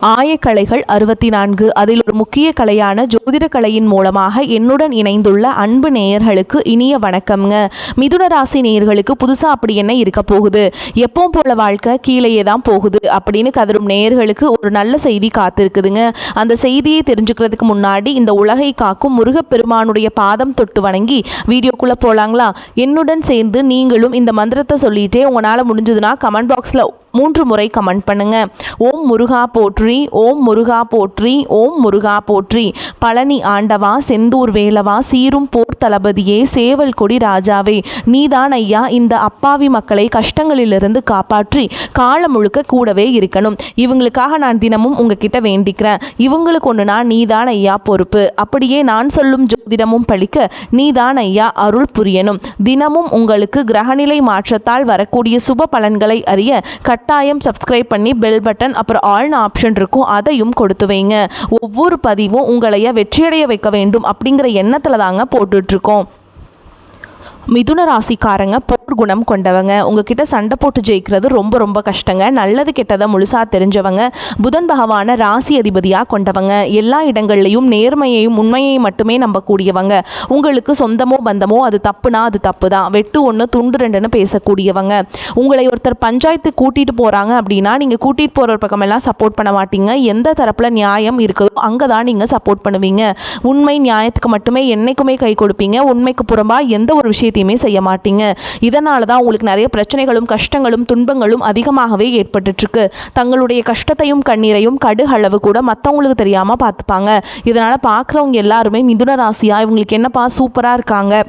ஆயக்கலைகள் 64 அதில் ஒரு முக்கிய கலையான ஜோதிட கலையின் மூலமாக என்னுடன் இணைந்துள்ள அன்பு நேயர்களுக்கு இனிய வணக்கம்ங்க. மிதுன ராசி நேயர்களுக்கு புதுசாக அப்படி என்ன இருக்க போகுது, எப்பவும் போல வாழ்க்கை கீழேயே தான் போகுது அப்படின்னு கதரும் நேயர்களுக்கு ஒரு நல்ல செய்தி காத்திருக்குதுங்க. அந்த செய்தியை தெரிஞ்சுக்கிறதுக்கு முன்னாடி இந்த உலகை காக்கும் முருகப்பெருமானுடைய பாதம் தொட்டு வணங்கி வீடியோக்குள்ளே போகலாங்களா? என்னுடன் சேர்ந்து நீங்களும் இந்த மந்திரத்தை சொல்லிட்டே உங்களால் முடிஞ்சதுன்னா கமெண்ட் பாக்ஸில் 3 முறை கமெண்ட் பண்ணுங்க. ஓம் முருகா போற்றி, ஓம் முருகா போற்றி, ஓம் முருகா போற்றி. பழனி ஆண்டவா, செந்தூர் வேலவா, சீரும் போர் தளபதியே, சேவல் கொடி ராஜாவே, நீதான் ஐயா இந்த அப்பாவி மக்களை கஷ்டங்களிலிருந்து காப்பாற்றி காலம் முழுக்க கூடவே இருக்கணும். இவங்களுக்காக நான் தினமும் உங்ககிட்ட வேண்டிக்கிறேன். இவங்களுக்கு ஒன்றுனா நீதான் ஐயா பொறுப்பு. அப்படியே நான் சொல்லும் ஜோதிடமும் பழிக்க நீதான் ஐயா அருள் புரியணும். தினமும் உங்களுக்கு கிரகநிலை மாற்றத்தால் வரக்கூடிய சுப பலன்களை அறிய கட்டாயம் சப்ஸ்கிரைப் பண்ணி பெல் பட்டன் அப்புறம் ஆல்னு ஆப்ஷன் இருக்கும், அதையும் கொடுத்து வைங்க. ஒவ்வொரு பதிவும் உங்களைய வெற்றியடைய வைக்க வேண்டும் அப்படிங்கிற எண்ணத்தில் தாங்க போட்டுட்ருக்கோம். மிதுன ராசிக்காரங்க போர் குணம் கொண்டவங்க. உங்ககிட்ட சண்டை போட்டு ஜெயிக்கிறது ரொம்ப ரொம்ப கஷ்டங்க. நல்லது கெட்டதை முழுசாக தெரிஞ்சவங்க. புதன் பகவான ராசி அதிபதியாக கொண்டவங்க. எல்லா இடங்கள்லையும் நேர்மையையும் உண்மையையும் மட்டுமே நம்பக்கூடியவங்க. உங்களுக்கு சொந்தமோ பந்தமோ அது தப்புனா அது தப்பு தான், வெட்டு ஒன்று துண்டு ரெண்டுன்னு பேசக்கூடியவங்க. உங்களை ஒருத்தர் பஞ்சாயத்து கூட்டிகிட்டு போகிறாங்க அப்படின்னா நீங்கள் கூட்டிகிட்டு போகிற பக்கமெல்லாம் சப்போர்ட் பண்ண மாட்டீங்க. எந்த தரப்பில் நியாயம் இருக்குதோ அங்கே தான் நீங்கள் சப்போர்ட் பண்ணுவீங்க. உண்மை நியாயத்துக்கு மட்டுமே என்னைக்குமே கை கொடுப்பீங்க. உண்மைக்கு புறம்பாக எந்த ஒரு விஷயத்தையும் செய்ய மாட்டீங்க. இதனால தான் உங்களுக்கு நிறைய பிரச்சனைகளும் கஷ்டங்களும் துன்பங்களும் அதிகமாகவே ஏற்பட்டு இருக்கு. தங்களுடைய கஷ்டத்தையும் கண்ணீரையும் கடுகளவு கூட மற்றவங்களுக்கு தெரியாம பார்த்துப்பாங்க. இதனால பார்க்குறவங்க எல்லாருமே மிதுன ராசியா இவங்களுக்கு என்னப்பா சூப்பரா இருக்காங்க,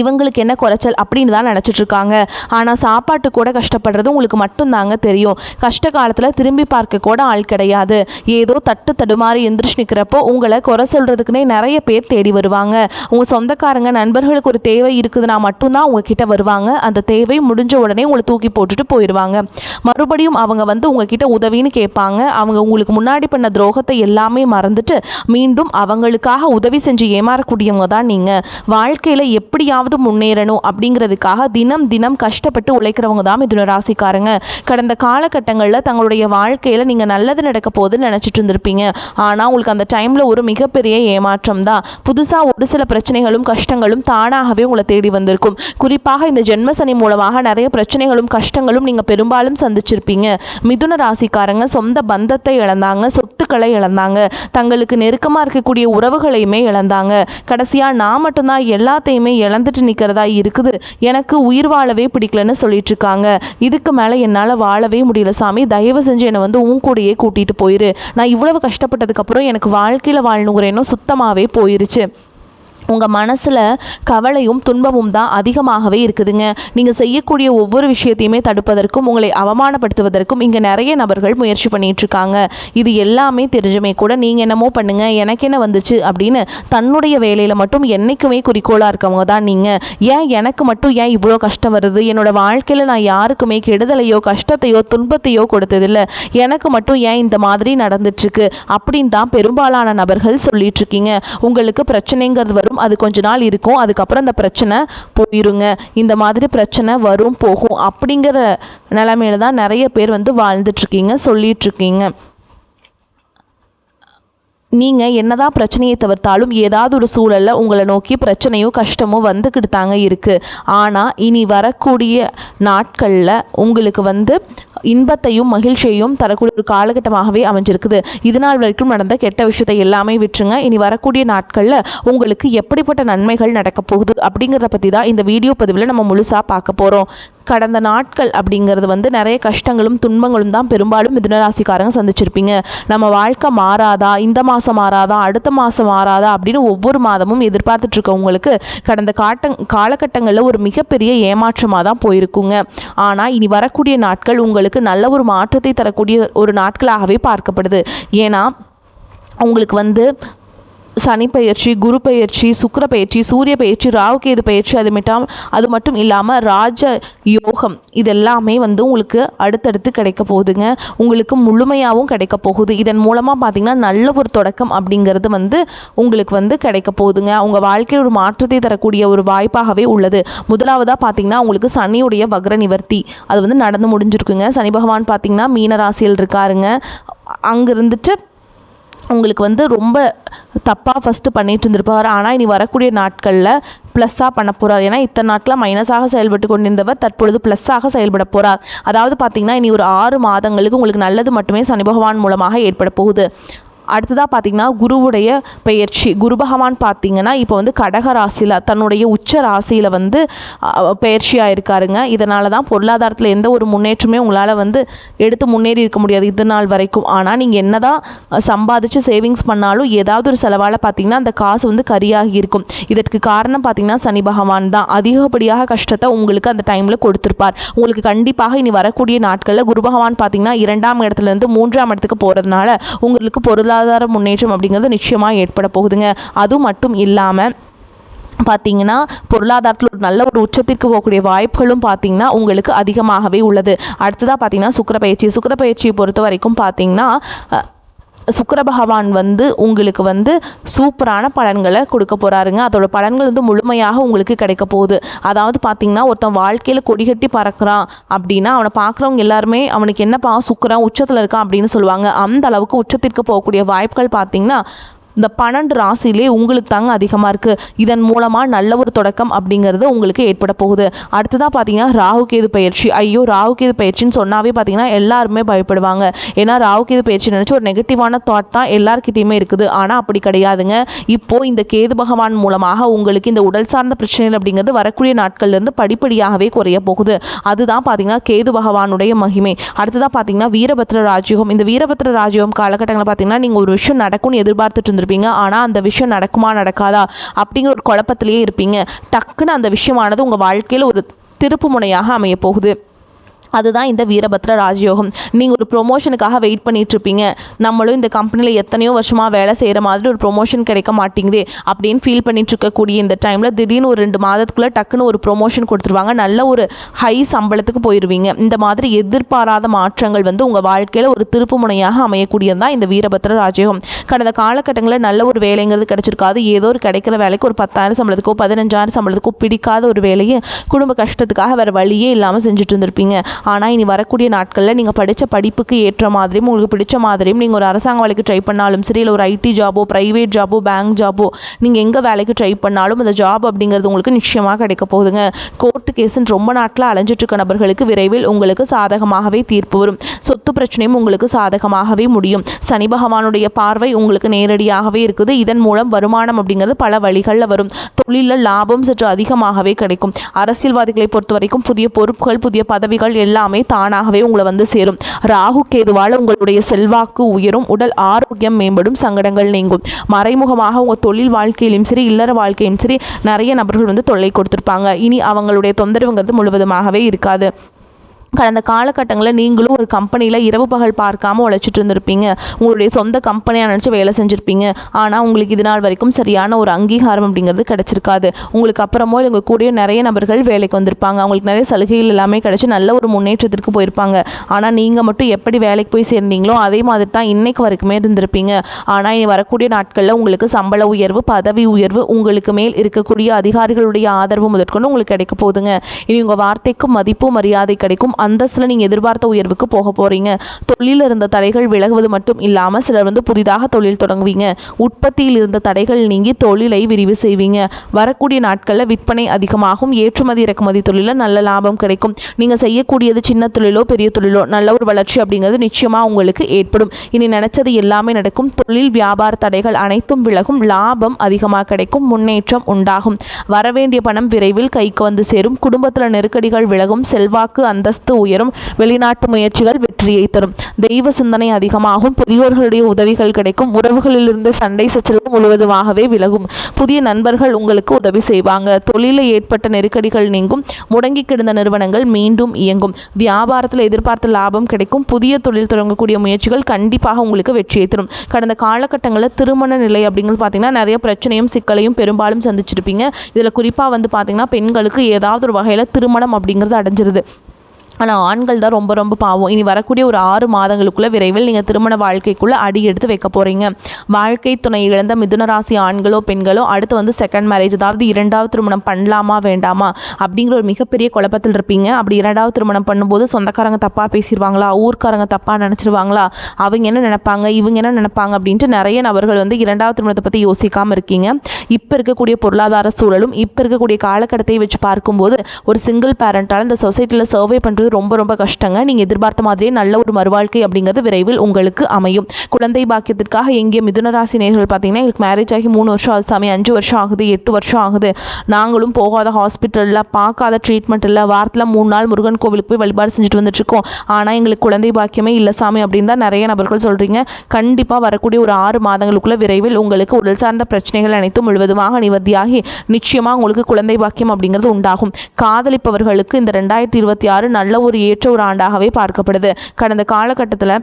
இவங்களுக்கு என்ன குறைச்சல் அப்படின்னு தான் நினச்சிட்ருக்காங்க. ஆனால் சாப்பாட்டு கூட கஷ்டப்படுறது உங்களுக்கு மட்டும்தாங்க தெரியும். கஷ்ட காலத்தில் திரும்பி பார்க்க கூட ஆள் கிடையாது. ஏதோ தட்டு தடுமாறி எந்திரிச்சு நிற்கிறப்போ உங்களை குறை சொல்கிறதுக்குனே நிறைய பேர் தேடி வருவாங்க. உங்கள் சொந்தக்காரங்க நண்பர்களுக்கு ஒரு தேவை இருக்குதுன்னா மட்டும்தான் உங்ககிட்ட வருவாங்க. அந்த தேவை முடிஞ்ச உடனே உங்களை தூக்கி போட்டுட்டு போயிடுவாங்க. மறுபடியும் அவங்க வந்து உங்ககிட்ட உதவின்னு கேட்பாங்க. அவங்க உங்களுக்கு முன்னாடி பண்ண துரோகத்தை எல்லாமே மறந்துட்டு மீண்டும் அவங்களுக்காக உதவி செஞ்சு ஏமாறக்கூடியவங்க தான் நீங்கள். வாழ்க்கையில் எப்படியாவது முன்னேறணும் அப்படிங்கிறதுக்காக தினம் தினம் கஷ்டப்பட்டு உழைக்கிறவங்க தான் மிதுன ராசிக்காரங்க. கடந்த காலகட்டங்களில் தங்களுடைய வாழ்க்கையில் நீங்கள் நல்லது நடக்க போகுதுன்னு நினச்சிட்டு இருந்திருப்பீங்க. ஆனால் உங்களுக்கு அந்த டைமில் ஒரு மிகப்பெரிய ஏமாற்றம் தான். புதுசாக ஒரு சில பிரச்சனைகளும் கஷ்டங்களும் தானாகவே உங்களை தேடி வந்திருக்கும். குறிப்பாக இந்த ஜென்மசனி மூலமாக நிறைய பிரச்சனைகளும் கஷ்டங்களும் நீங்கள் பெரும்பாலும் சந்திச்சிருப்பீங்க. மிதுன ராசிக்காரங்க சொந்த பந்தத்தை இழந்தாங்க, சொத்துக்களை இழந்தாங்க, தங்களுக்கு நெருக்கமாக இருக்கக்கூடிய உறவுகளையுமே இழந்தாங்க. கடைசியாக நான் மட்டும்தான் எல்லாத்தையுமே இழந்துட்டு நிற்கிறதா இருக்குது, எனக்கு உயிர் வாழவே பிடிக்கலன்னு சொல்லிட்டு இருக்காங்க. இதுக்கு மேலே என்னால் வாழவே முடியல சாமி, தயவு செஞ்சு என்னை வந்து உன் கூடையே கூட்டிகிட்டு போயிரு. நான் இவ்வளவு கஷ்டப்பட்டதுக்கப்புறம் எனக்கு வாழ்க்கையில் வாழணுங்கிறேனோ சுத்தமாகவே போயிருச்சு. உங்கள் மனசில் கவலையும் துன்பமும் தான் அதிகமாகவே இருக்குதுங்க. நீங்கள் செய்யக்கூடிய ஒவ்வொரு விஷயத்தையுமே தடுப்பதற்கும் உங்களை அவமானப்படுத்துவதற்கும் இங்கே நிறைய நபர்கள் முயற்சி பண்ணிகிட்ருக்காங்க. இது எல்லாமே தெரிஞ்சுமே கூட நீங்கள் என்னமோ பண்ணுங்கள் எனக்கு என்ன வந்துச்சு அப்படின்னு தன்னுடைய வேலையில் மட்டும் என்றைக்குமே குறிக்கோளாக இருக்கவங்க தான் நீங்கள். ஏன் எனக்கு மட்டும் ஏன் இவ்வளோ கஷ்டம் வருது, என்னோடய வாழ்க்கையில் நான் யாருக்குமே கெடுதலையோ கஷ்டத்தையோ துன்பத்தையோ கொடுத்ததில்லை, எனக்கு மட்டும் ஏன் இந்த மாதிரி நடந்துட்டுருக்கு அப்படின்னு தான் பெரும்பாலான நபர்கள் சொல்லிகிட்ருக்கீங்க. உங்களுக்கு பிரச்சனைங்கிறது வரும், அது கொஞ்ச நாள் இருக்கும், அதுக்கப்புறம் அந்த பிரச்சனை போயிருங்க. இந்த மாதிரி பிரச்சனை வரும் போகும் அப்படிங்கிற நிலைமையில தான் நிறைய பேர் வந்து வாழ்ந்துட்டுருக்கீங்க, சொல்லிகிட்ருக்கீங்க. நீங்கள் என்னதான் பிரச்சனையை தவிர்த்தாலும் ஏதாவது ஒரு சூழலில் உங்களை நோக்கி பிரச்சனையோ கஷ்டமோ வந்துக்கிட்டு தாங்க இருக்குது. ஆனால் இனி வரக்கூடிய நாட்களில் உங்களுக்கு வந்து இன்பத்தையும் மகிழ்ச்சியையும் தரக்கூடிய ஒரு காலகட்டமாகவே அமைஞ்சிருக்குது. இதனால் வரைக்கும் நடந்த கெட்ட விஷயத்தை எல்லாமே விட்டுருங்க. இனி வரக்கூடிய நாட்களில் உங்களுக்கு எப்படிப்பட்ட நன்மைகள் நடக்க போகுது அப்படிங்கிறத பற்றி தான் இந்த வீடியோ பதிவில் நம்ம முழுசாக பார்க்க போகிறோம். கடந்த நாட்கள் அப்படிங்கிறது வந்து நிறைய கஷ்டங்களும் துன்பங்களும் தான் பெரும்பாலும் மிதுன ராசிக்காரங்க சந்திச்சிருப்பீங்க. நம்ம வாழ்க்கை மாறாதா, இந்த மாதம் மாறாதா, அடுத்த மாதம் மாறாதா அப்படின்னு ஒவ்வொரு மாதமும் எதிர்பார்த்துட்ருக்கவங்களுக்கு கடந்த காலகட்டங்களில் ஒரு மிகப்பெரிய ஏமாற்றமாக தான் போயிருக்குங்க. ஆனால் இனி வரக்கூடிய நாட்கள் உங்களுக்கு நல்ல ஒரு மாற்றத்தை தரக்கூடிய ஒரு நாட்களாகவே பார்க்கப்படுது. ஏன்னா உங்களுக்கு வந்து சனி பயிற்சி, குரு பயிற்சி, சுக்கிர பயிற்சி, சூரிய பயிற்சி, ராகுகேது பயிற்சி, அது மட்டும் இல்லாமல் ராஜ யோகம் இதெல்லாமே வந்து உங்களுக்கு அடுத்தடுத்து கிடைக்க போகுதுங்க. உங்களுக்கு முழுமையாகவும் கிடைக்க போகுது. இதன் மூலமாக பார்த்திங்கன்னா நல்ல ஒரு தொடக்கம் அப்படிங்கிறது வந்து உங்களுக்கு வந்து கிடைக்க போகுதுங்க. உங்கள் வாழ்க்கையில் ஒரு மாற்றத்தை தரக்கூடிய ஒரு வாய்ப்பாகவே உள்ளது. முதலாவதாக பார்த்திங்கன்னா உங்களுக்கு சனியுடைய வக்ர நிவர்த்தி அது வந்து நடந்து முடிஞ்சிருக்குங்க. சனி பகவான் பார்த்திங்கன்னா மீன ராசியில் இருக்காருங்க. அங்கே இருந்துட்டு உங்களுக்கு வந்து ரொம்ப தப்பாக ஃபஸ்ட்டு பண்ணிட்டு இருந்திருப்பார். ஆனால் இனி வரக்கூடிய நாட்களில் ப்ளஸ்ஸாக பண்ண போகிறார். ஏன்னா இத்தனை நாட்களில் மைனஸாக செயல்பட்டு கொண்டிருந்தவர் தற்பொழுது ப்ளஸ்ஸாக செயல்பட போகிறார். அதாவது பார்த்திங்கன்னா இனி ஒரு 6 மாதங்களுக்கு உங்களுக்கு நல்லது மட்டுமே சனி பகவான் மூலமாக ஏற்பட போகுது. அடுத்ததாக பார்த்திங்கன்னா குருவுடைய பெயர்ச்சி. குரு பகவான் பார்த்திங்கன்னா இப்போ வந்து கடக ராசியில் தன்னுடைய உச்ச ராசியில் வந்து பெயர்ச்சியாக இருக்காருங்க. இதனால தான் பொருளாதாரத்தில் எந்த ஒரு முன்னேற்றமே உங்களால் வந்து எடுத்து முன்னேறி இருக்க முடியாது இது நாள் வரைக்கும். ஆனால் நீங்கள் என்ன தான் சம்பாதிச்சு சேவிங்ஸ் பண்ணாலும் ஏதாவது ஒரு செலவால் பார்த்திங்கன்னா அந்த காசு வந்து கரியாகி இருக்கும். இதற்கு காரணம் பார்த்திங்கன்னா சனி பகவான் தான். அதிகப்படியாக கஷ்டத்தை உங்களுக்கு அந்த டைமில் கொடுத்துருப்பார். உங்களுக்கு கண்டிப்பாக இனி வரக்கூடிய நாட்களில் குரு பகவான் பார்த்திங்கன்னா 2ஆம் இடத்துலேருந்து 3ஆம் இடத்துக்கு போகிறதுனால உங்களுக்கு பொருளாதார முன்னேற்றம் அப்படிங்கிறது நிச்சயமாக ஏற்பட போகுதுங்க. அது மட்டும் இல்லாமல் பார்த்திங்கன்னா பொருளாதாரத்தில் ஒரு நல்ல ஒரு உச்சத்திற்கு போகக்கூடிய வாய்ப்புகளும் பார்த்திங்கன்னா உங்களுக்கு அதிகமாகவே உள்ளது. அடுத்ததாக பார்த்திங்கன்னா சுக்கிர பயிற்சியை பொறுத்த வரைக்கும் பார்த்திங்கன்னா சுக்கிர பகவான் வந்து உங்களுக்கு வந்து சூப்பரான பலன்களை கொடுக்க போகிறாருங்க. அதோட பலன்கள் வந்து முழுமையாக உங்களுக்கு கிடைக்க போகுது. அதாவது பார்த்திங்கன்னா ஒருத்தன் வாழ்க்கையில் கொடிகட்டி பறக்கிறான் அப்படின்னா அவனை பார்க்குறவங்க எல்லாருமே அவனுக்கு என்னப்பா சுக்கிரன் உச்சத்தில் இருக்கான் அப்படின்னு சொல்லுவாங்க. அந்த அளவுக்கு உச்சத்திற்கு போகக்கூடிய வாய்ப்புகள் பார்த்திங்கன்னா இந்த 12 ராசியிலே உங்களுக்கு தாங்க அதிகமாக இருக்குது. இதன் மூலமாக நல்ல ஒரு தொடக்கம் அப்படிங்கிறது உங்களுக்கு ஏற்பட போகுது. அடுத்ததாக பார்த்தீங்கன்னா ராகுகேது பயிற்சி. ஐயோ ராகுகேது பயிற்சின்னு சொன்னாவே பார்த்தீங்கன்னா எல்லாருமே பயப்படுவாங்க. ஏன்னா ராகுகேது பயிற்சி நினச்சி ஒரு நெகட்டிவான தாட் தான் எல்லாருக்கிட்டையுமே இருக்குது. ஆனால் அப்படி கிடையாதுங்க. இப்போது இந்த கேது பகவான் மூலமாக உங்களுக்கு இந்த உடல் சார்ந்த பிரச்சனைகள் அப்படிங்கிறது வரக்கூடிய நாட்கள்லேருந்து படிப்படியாகவே குறைய போகுது. அதுதான் பார்த்தீங்கன்னா கேது பகவானுடைய மகிமை. அடுத்ததாக பார்த்தீங்கன்னா வீரபத்ர ராஜயோகம். இந்த வீரபத்ர ராஜயோகம் காலகட்டங்களில் பார்த்தீங்கன்னா நீங்கள் ஒரு விஷயம் நடக்கும்னு எதிர்பார்த்துட்டு இருப்பீங்க. ஆனால் அந்த விஷயம் நடக்குமா நடக்காதா அப்படிங்கிற ஒரு குழப்பத்திலேயே இருப்பீங்க. டக்குன்னு அந்த விஷயமானது உங்கள் வாழ்க்கையில் ஒரு திருப்பு முனையாக அமைய போகுது. அதுதான் இந்த வீரபத்ர ராஜயோகம். நீங்கள் ஒரு ப்ரொமோஷனுக்காக வெயிட் பண்ணிகிட்ருப்பீங்க. நம்மளும் இந்த கம்பெனியில் எத்தனையோ வருஷமாக வேலை செய்கிற மாதிரி ஒரு ப்ரொமோஷன் கிடைக்க மாட்டேங்குது அப்படின்னு ஃபீல் பண்ணிட்டு இருக்கக்கூடிய இந்த டைமில் திடீர்னு ஒரு 2 மாதத்துக்குள்ளே டக்குன்னு ஒரு ப்ரொமோஷன் கொடுத்துருவாங்க. நல்ல ஒரு ஹை சம்பளத்துக்கு போயிடுவீங்க. இந்த மாதிரி எதிர்பாராத மாற்றங்கள் வந்து உங்கள் வாழ்க்கையில் ஒரு திருப்பு முனையாக அமையக்கூடியது தான் இந்த வீரபத்ர ராஜயோகம். கடந்த காலகட்டங்களில் நல்ல ஒரு வேலைங்கிறது கிடைச்சிருக்காது. ஏதோ ஒரு கிடைக்கிற வேலைக்கு ஒரு 10,000 சம்பளத்துக்கோ 15,000 சம்பளத்துக்கோ பிடிக்காத ஒரு வேலையை குடும்ப கஷ்டத்துக்காக வேறு வழியே இல்லாமல் செஞ்சுட்டு இருந்திருப்பீங்க. ஆனால் இனி வரக்கூடிய நாட்களில் நீங்கள் படித்த படிப்புக்கு ஏற்ற மாதிரியும் உங்களுக்கு பிடிச்ச மாதிரியும் நீங்கள் ஒரு அரசாங்க வேலைக்கு ட்ரை பண்ணாலும் சரி, இல்லை ஒரு ஐடி ஜாபோ ப்ரைவேட் ஜாபோ பேங்க் ஜாபோ நீங்கள் எங்கே வேலைக்கு ட்ரை பண்ணாலும் அந்த ஜாப் அப்படிங்கிறது உங்களுக்கு நிச்சயமாக கிடைக்க போகுதுங்க. கோர்ட்டு கேஸுன்னு ரொம்ப நாட்டில் அலைஞ்சிட்டு இருக்க நபர்களுக்கு விரைவில் உங்களுக்கு சாதகமாகவே தீர்ப்பு வரும். சொத்து பிரச்சனையும் உங்களுக்கு சாதகமாகவே முடியும். சனி பகவானுடைய பார்வை உங்களுக்கு நேரடியாகவே இருக்குது. இதன் மூலம் வருமானம் அப்படிங்கிறது பல வழிகளில் வரும். தொழிலில் லாபம் சற்று அதிகமாகவே கிடைக்கும். அரசியல்வாதிகளை பொறுத்த வரைக்கும் புதிய பொறுப்புகள் புதிய பதவிகள் எல்லாமே தானாகவே உங்களை வந்து சேரும். ராகு கேதுவால் உங்களுடைய செல்வாக்கு உயரும். உடல் ஆரோக்கியம் மேம்படும். சங்கடங்கள் நீங்கும். மறைமுகமாக உங்கள் தொழில் வாழ்க்கையிலும் சரி இல்லற வாழ்க்கையிலும் சரி நிறைய நபர்கள் வந்து தொல்லை கொடுத்துருப்பாங்க. இனி அவங்களுடைய தொந்தரவுங்கிறது முழுவதுமாகவே இருக்காது. கடந்த காலகட்டங்களில் நீங்களும் ஒரு கம்பெனியில் இரவு பகல் பார்க்காம உழைச்சிட்டு இருந்திருப்பீங்க. உங்களுடைய சொந்த கம்பெனியாக நினச்சி வேலை செஞ்சுருப்பீங்க. ஆனால் உங்களுக்கு இது நாள் வரைக்கும் சரியான ஒரு அங்கீகாரம் அப்படிங்கிறது கிடச்சிருக்காது. உங்களுக்கு அப்புறமோ உங்கள் கூட நிறைய நபர்கள் வேலைக்கு வந்திருப்பாங்க. அவங்களுக்கு நிறைய சலுகைகள் எல்லாமே கிடச்சி நல்ல ஒரு முன்னேற்றத்திற்கு போயிருப்பாங்க. ஆனால் நீங்கள் மட்டும் எப்படி வேலைக்கு போய் சேர்ந்தீங்களோ அதே மாதிரி தான் இன்றைக்கு வரைக்குமே இருந்திருப்பீங்க. ஆனால் இனி வரக்கூடிய நாட்களில் உங்களுக்கு சம்பள உயர்வு பதவி உயர்வு உங்களுக்கு மேல் இருக்கக்கூடிய அதிகாரிகளுடைய ஆதரவு முதற்கொண்டு உங்களுக்கு கிடைக்க போகுதுங்க. இனி உங்கள் வார்த்தைக்கு மதிப்பு மரியாதை கிடைக்கும். அந்தஸ்தில் நீங்கள் எதிர்பார்த்த உயர்வுக்கு போக போகிறீங்க. தொழிலில் இருந்த தடைகள் விலகுவது மட்டும் இல்லாமல் சிலர் வந்து புதிதாக தொழில் தொடங்குவீங்க. உற்பத்தியில் இருந்த தடைகள் நீங்கி தொழிலை விரிவு செய்வீங்க. வரக்கூடிய நாட்களில் விற்பனை அதிகமாகும். ஏற்றுமதி இறக்குமதி தொழிலில் நல்ல லாபம் கிடைக்கும். நீங்கள் செய்யக்கூடியது சின்ன தொழிலோ பெரிய தொழிலோ நல்ல ஒரு வளர்ச்சி அப்படிங்கிறது நிச்சயமாக உங்களுக்கு ஏற்படும். இனி நினைச்சது எல்லாமே நடக்கும். தொழில் வியாபார தடைகள் அனைத்தும் விலகும். லாபம் அதிகமாக கிடைக்கும். முன்னேற்றம் உண்டாகும். வரவேண்டிய பணம் விரைவில் கைக்கு வந்து சேரும். குடும்பத்தில் நெருக்கடிகள் விலகும். செல்வாக்கு அந்தஸ்து உயரும். வெளிநாட்டு முயற்சிகள் வெற்றியை தரும். தெய்வ சிந்தனை அதிகமாகும். பெரியோர்களுடைய உதவிகள் கிடைக்கும். உறவுகளிலிருந்து சண்டை சச்சரவு முழுவதுமாகவே விலகும். புதிய நண்பர்கள் உங்களுக்கு உதவி செய்வாங்க. தொழிலில் ஏற்பட்ட நெருக்கடிகள் நீங்கும். முடங்கி கிடந்த நிறுவனங்கள் மீண்டும் இயங்கும். வியாபாரத்தில் எதிர்பார்த்த லாபம் கிடைக்கும். புதிய தொழில் தொடங்கக்கூடிய முயற்சிகள் கண்டிப்பாக உங்களுக்கு வெற்றியை தரும். கடந்த காலகட்டங்களில் திருமண நிலை அப்படிங்கிறது பார்த்தீங்கன்னா நிறைய பிரச்சனையும் சிக்கலையும் பெரும்பாலும் சந்திச்சிருப்பீங்க. இதில் குறிப்பாக வந்து பார்த்தீங்கன்னா பெண்களுக்கு ஏதாவது ஒரு வகையில் திருமணம் அப்படிங்கிறது அடைஞ்சிருது. ஆனால் ஆண்கள் தான் ரொம்ப ரொம்ப பாவம். இனி வரக்கூடிய ஒரு 6 மாதங்களுக்குள்ள விரைவில் நீங்கள் திருமண வாழ்க்கைக்குள்ளே அடி எடுத்து வைக்க போகிறீங்க. வாழ்க்கை துணை இழந்த மிதுன ராசி ஆண்களோ பெண்களோ அடுத்து செகண்ட் மேரேஜ், அதாவது 2வது திருமணம் பண்ணலாமா வேண்டாமா அப்படிங்கிற ஒரு மிகப்பெரிய குழப்பத்தில் இருப்பீங்க. அப்படி 2வது திருமணம் பண்ணும்போது சொந்தக்காரங்க தப்பாக பேசிடுவாங்களா, ஊர்க்காரங்க தப்பாக நினச்சிருவாங்களா, அவங்க என்ன நினைப்பாங்க, இவங்க என்ன நினைப்பாங்க அப்படின்ட்டு நிறைய நபர்கள் 2வது திருமணத்தை பற்றி யோசிக்காமல் இருக்கீங்க. இப்போ இருக்கக்கூடிய பொருளாதார சூழலும் இப்போ இருக்கக்கூடிய காலகட்டத்தை வச்சு பார்க்கும்போது ஒரு சிங்கிள் பேரண்டால் இந்த சொசைட்டியில் சர்வே பண்ணுறது ரொம்ப ரொம்ப கஷ்டங்க. நீங்கள் எதிர்பார்த்த மாதிரியே நல்ல ஒரு மறுவாழ்க்கை அப்படிங்கிறது விரைவில் உங்களுக்கு அமையும். குழந்தை பாக்கியத்திற்காக எங்கே மிதுனராசி நேயர்கள் பார்த்தீங்கன்னா, எங்களுக்கு மேரேஜ் ஆகி 3 வருஷம் ஆகுது சாமி, 5 வருஷம் ஆகுது, 8 வருஷம் ஆகுது, நாங்களும் போகாத ஹாஸ்பிட்டலில் பார்க்காத ட்ரீட்மெண்ட் இல்லை, வாரத்தில் 3 நாள் முருகன் கோவிலுக்கு போய் வழிபாடு செஞ்சுட்டு வந்துட்டுருக்கோம், ஆனால் எங்களுக்கு குழந்தை பாக்கியமே இல்லை சாமி அப்படின்னு தான் நிறைய நபர்கள் சொல்கிறீங்க. கண்டிப்பாக வரக்கூடிய ஒரு 6 மாதங்களுக்குள்ள விரைவில் உங்களுக்கு உடல் சார்ந்த பிரச்சனைகள் அனைத்தும் முழுவதுமாக நிவர்த்தியாகி நிச்சயமாக உங்களுக்கு குழந்தை பாக்கியம் அப்படிங்கிறது உண்டாகும். காதலிப்பவர்களுக்கு இந்த 2026 நல்ல ஒரு ஏற்ற ஒரு ஆண்டாகவே பார்க்கப்படுது. கடந்த காலகட்டத்தில்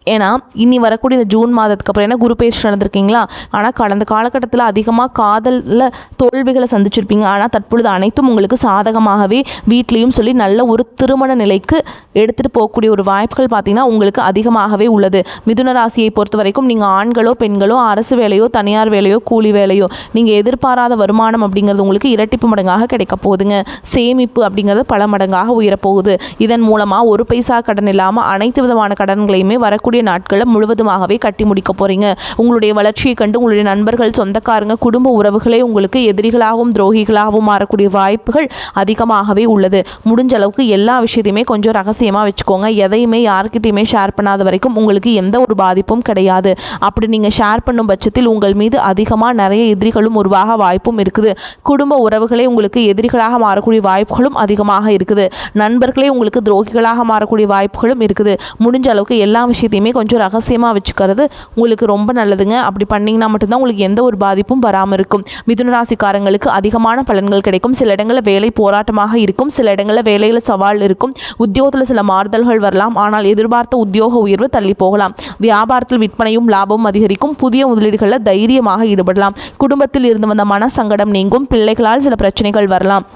ஏன்னா இனி வரக்கூடிய இந்த ஜூன் மாதத்துக்கு அப்புறம், ஏன்னா குரு பயிற்சி நடந்திருக்கீங்களா, ஆனால் கடந்த காலகட்டத்தில் அதிகமாக காதலில் தோல்விகளை சந்திச்சிருப்பீங்க. ஆனால் தற்பொழுது அனைத்தும் உங்களுக்கு சாதகமாகவே வீட்லேயும் சொல்லி நல்ல ஒரு திருமண நிலைக்கு எடுத்துகிட்டு போகக்கூடிய ஒரு வாய்ப்புகள் பார்த்திங்கன்னா உங்களுக்கு அதிகமாகவே உள்ளது. மிதுன ராசியை பொறுத்த வரைக்கும் நீங்கள் ஆண்களோ பெண்களோ அரசு வேலையோ தனியார் வேலையோ கூலி வேலையோ நீங்கள் எதிர்பாராத வருமானம் அப்படிங்கிறது உங்களுக்கு இரட்டிப்பு மடங்காக கிடைக்க போகுதுங்க. சேமிப்பு அப்படிங்கிறது பல மடங்காக உயரப்போகுது. இதன் மூலமாக ஒரு பைசா கடன் இல்லாமல் அனைத்து விதமான கடன்களையுமே வரக்கூடிய நாட்களை முழுவதுமாகவே கட்டி முடிக்க போறீங்க. உங்களுடைய வளர்ச்சியை கண்டு உங்களுடைய நண்பர்கள், சொந்தக்காரங்க, குடும்ப உறவுகளே உங்களுக்கு எதிரிகளாகவும் துரோகிகளாகவும் மாறக்கூடிய வாய்ப்புகள் அதிகமாகவே உள்ளது. முடிஞ்ச அளவுக்கு எல்லா விஷயத்தையுமே கொஞ்சம் ரகசியமாக வச்சுக்கோங்க. எதையுமே யார்கிட்டையுமே ஷேர் பண்ணாத வரைக்கும் உங்களுக்கு எந்த ஒரு பாதிப்பும் கிடையாது. அப்படி நீங்கள் ஷேர் பண்ணும் பட்சத்தில் உங்கள் மீது அதிகமாக நிறைய எதிரிகளும் உருவாக வாய்ப்பும் இருக்குது. குடும்ப உறவுகளே உங்களுக்கு எதிரிகளாக மாறக்கூடிய வாய்ப்புகளும் அதிகமாக இருக்குது. நண்பர்களே உங்களுக்கு துரோகிகளாக மாறக்கூடிய வாய்ப்புகளும் இருக்குது. முடிஞ்ச அளவுக்கு எல்லா விஷயத்தையுமே கொஞ்சம் ரகசியமாக வச்சுக்கிறது உங்களுக்கு ரொம்ப நல்லதுங்க. அப்படி பண்ணிங்கன்னா மட்டும்தான் உங்களுக்கு எந்த ஒரு பாதிப்பும் வராமல் இருக்கும். மிதுன ராசிக்காரங்களுக்கு அதிகமான பலன்கள் கிடைக்கும். சில இடங்களில் வேலை போராட்டமாக இருக்கும், சில இடங்களில் வேலையில் சவால் இருக்கும், உத்தியோகத்தில் சில மாறுதல்கள் வரலாம், ஆனால் எதிர்பார்த்த உத்தியோக உயர்வு தள்ளி போகலாம். வியாபாரத்தில் விற்பனையும் லாபமும் அதிகரிக்கும். புதிய முதலீடுகளில் தைரியமாக ஈடுபடலாம். குடும்பத்தில் இருந்து வந்த மன சங்கடம் நீங்கும். பிள்ளைகளால் சில பிரச்சனைகள் வரலாம்.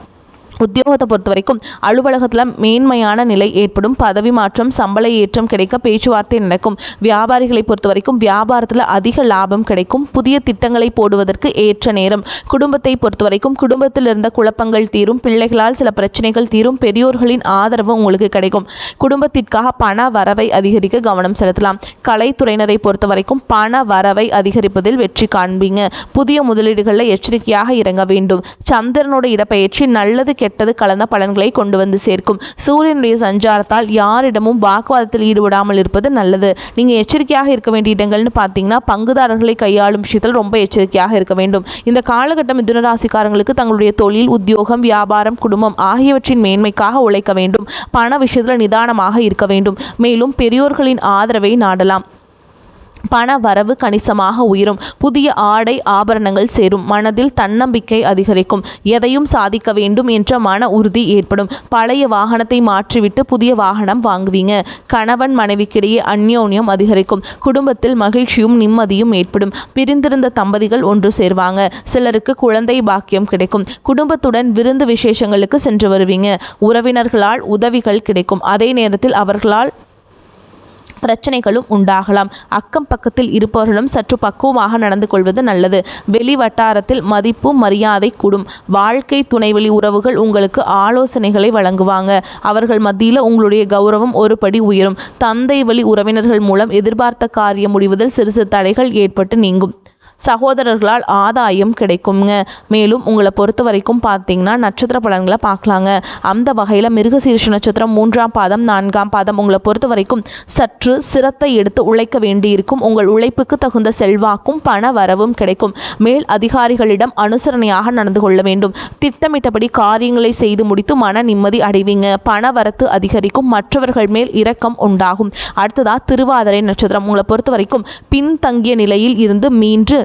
உத்தியோகத்தை பொறுத்த வரைக்கும் அலுவலகத்தில் மேன்மையான நிலை ஏற்படும். பதவி மாற்றம், சம்பள ஏற்றம் கிடைக்க பேச்சுவார்த்தை நடக்கும். வியாபாரிகளை பொறுத்த வரைக்கும் வியாபாரத்தில் அதிக லாபம் கிடைக்கும். புதிய திட்டங்களை போடுவதற்கு ஏற்ற நேரம். குடும்பத்தை பொறுத்த வரைக்கும் குடும்பத்தில் இருந்த குழப்பங்கள் தீரும். பிள்ளைகளால் சில பிரச்சனைகள் தீரும். பெரியோர்களின் ஆதரவு உங்களுக்கு கிடைக்கும். குடும்பத்திற்காக பண வரவை அதிகரிக்க கவனம் செலுத்தலாம். கலைத்துறையினரை பொறுத்த வரைக்கும் பண வரவை அதிகரிப்பதில் வெற்றி காண்பீங்க. புதிய முதலீடுகளில் எச்சரிக்கையாக இறங்க வேண்டும். சந்திரனோட இடப்பெயர்ச்சி நல்லது கெட்டது கலந்த பலன்களை கொண்டு வந்து சேர்க்கும். சூரியனுடைய சஞ்சாரத்தால் யாரிடமும் வாக்குவாதத்தில் ஈடுபடாமல் இருப்பது நல்லது. நீங்கள் எச்சரிக்கையாக இருக்க வேண்டிய இடங்கள்னு பார்த்தீங்கன்னா, பங்குதாரர்களை கையாளும் விஷயத்தில் ரொம்ப எச்சரிக்கையாக இருக்க வேண்டும். இந்த காலகட்டம் மிதுன ராசிக்காரங்களுக்கு தங்களுடைய தொழில், உத்தியோகம், வியாபாரம், குடும்பம் ஆகியவற்றின் மேன்மைக்காக உழைக்க வேண்டும். பண விஷயத்தில் நிதானமாக இருக்க வேண்டும். மேலும் பெரியோர்களின் ஆதரவை நாடலாம். பண வரவு கணிசமாக உயரும். புதிய ஆடை ஆபரணங்கள் சேரும். மனதில் தன்னம்பிக்கை அதிகரிக்கும். எதையும் சாதிக்க வேண்டும் என்ற மன உறுதி ஏற்படும். பழைய வாகனத்தை மாற்றிவிட்டு புதிய வாகனம் வாங்குவீங்க. கணவன் மனைவிக்கிடையே அந்யோன்யம் அதிகரிக்கும். குடும்பத்தில் மகிழ்ச்சியும் நிம்மதியும் ஏற்படும். பிரிந்திருந்த தம்பதிகள் ஒன்று சேர்வாங்க. சிலருக்கு குழந்தை பாக்கியம் கிடைக்கும். குடும்பத்துடன் விருந்து விசேஷங்களுக்கு சென்று வருவீங்க. உறவினர்களால் உதவிகள் கிடைக்கும். அதே நேரத்தில் அவர்களால் பிரச்சனைகளும் உண்டாகலாம். அக்கம் பக்கத்தில் இருப்பவர்களும் சற்று பக்குவமாக நடந்து கொள்வது நல்லது. வெளி வட்டாரத்தில் மதிப்பு மரியாதை கூடும். வாழ்க்கை துணைவழி உறவுகள் உங்களுக்கு ஆலோசனைகளை வழங்குவாங்க. அவர்கள் மத்தியில் உங்களுடைய கௌரவம் ஒரு படி உயரும். தந்தை வழி உறவினர்கள் மூலம் எதிர்பார்த்த காரியம் முடிவதில் சிறு சிறு தடைகள் ஏற்பட்டு நீங்கும். சகோதரர்களால் ஆதாயம் கிடைக்குங்க. மேலும் உங்களை பொறுத்த வரைக்கும் பார்த்தீங்கன்னா நட்சத்திர பலன்களை பார்க்கலாங்க. அந்த வகையில் மிருகசீரிஷ நட்சத்திரம் 3ஆம் பாதம் 4ஆம் பாதம் உங்களை பொறுத்த வரைக்கும் சற்று சிரத்தை எடுத்து உழைக்க வேண்டியிருக்கும். உங்கள் உழைப்புக்கு தகுந்த செல்வாக்கும் பண வரவும் கிடைக்கும். மேல் அதிகாரிகளிடம் அனுசரணையாக நடந்து கொள்ள வேண்டும். திட்டமிட்டபடி காரியங்களை செய்து முடித்து மன நிம்மதி அடைவீங்க. பண வரத்து அதிகரிக்கும். மற்றவர்கள் மேல் இரக்கம் உண்டாகும். அடுத்ததா திருவாதிரை நட்சத்திரம் உங்களை பொறுத்த வரைக்கும் பின்தங்கிய நிலையில் இருந்து மீண்டு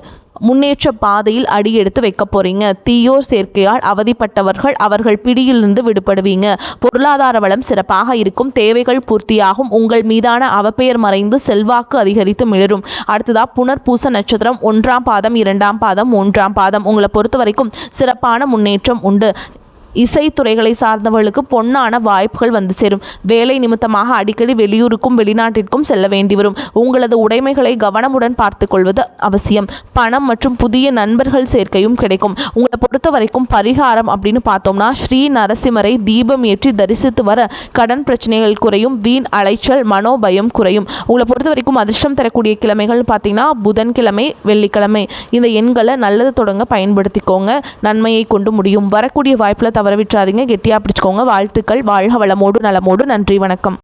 முன்னேற்ற பாதையில் அடி எடுத்து வைக்க போறீங்க. தீயோர் சேர்க்கையால் அவதிப்பட்டவர்கள் அவர்கள் பிடியிலிருந்து விடுபடுவீங்க. பொருளாதார வளம் சிறப்பாக இருக்கும். தேவைகள் பூர்த்தியாகும். உங்கள் மீதான அவப்பெயர் மறைந்து செல்வாக்கு அதிகரித்து மிளரும். அடுத்ததா புனர்பூச நட்சத்திரம் 1ஆம் பாதம் 2ஆம் பாதம் 3ஆம் பாதம் உங்களை பொறுத்த வரைக்கும் சிறப்பான முன்னேற்றம் உண்டு. இசைத்துறைகளை சார்ந்தவர்களுக்கு பொன்னான வாய்ப்புகள் வந்து சேரும். வேலை நிமித்தமாக அடிக்கடி வெளியூருக்கும் வெளிநாட்டிற்கும் செல்ல வேண்டி வரும். உங்களது உடைமைகளை கவனமுடன் பார்த்து கொள்வது அவசியம். பணம் மற்றும் புதிய நண்பர்கள் சேர்க்கையும் கிடைக்கும். உங்களை பொறுத்த வரைக்கும் பரிகாரம் அப்படின்னு பார்த்தோம்னா, ஸ்ரீ நரசிம்மரை தீபம் ஏற்றி தரிசித்து வர கடன் பிரச்சனைகள் குறையும். வீண் அலைச்சல், மனோபயம் குறையும். உங்களை பொறுத்த வரைக்கும் அதிர்ஷ்டம் தரக்கூடிய கிழமைகள் பார்த்தீங்கன்னா புதன்கிழமை, வெள்ளிக்கிழமை. இந்த எண்களை நல்லது தொடங்க பயன்படுத்திக்கோங்க. நன்மையை கொண்டு முடியும். வரக்கூடிய வாய்ப்பில் தவற விட்டுறாதீங்க. கெட்டியாக பிடிச்சிக்கோங்க. வாழ்த்துக்கள். வாழ்க வளமோடு நலமோடு. நன்றி, வணக்கம்.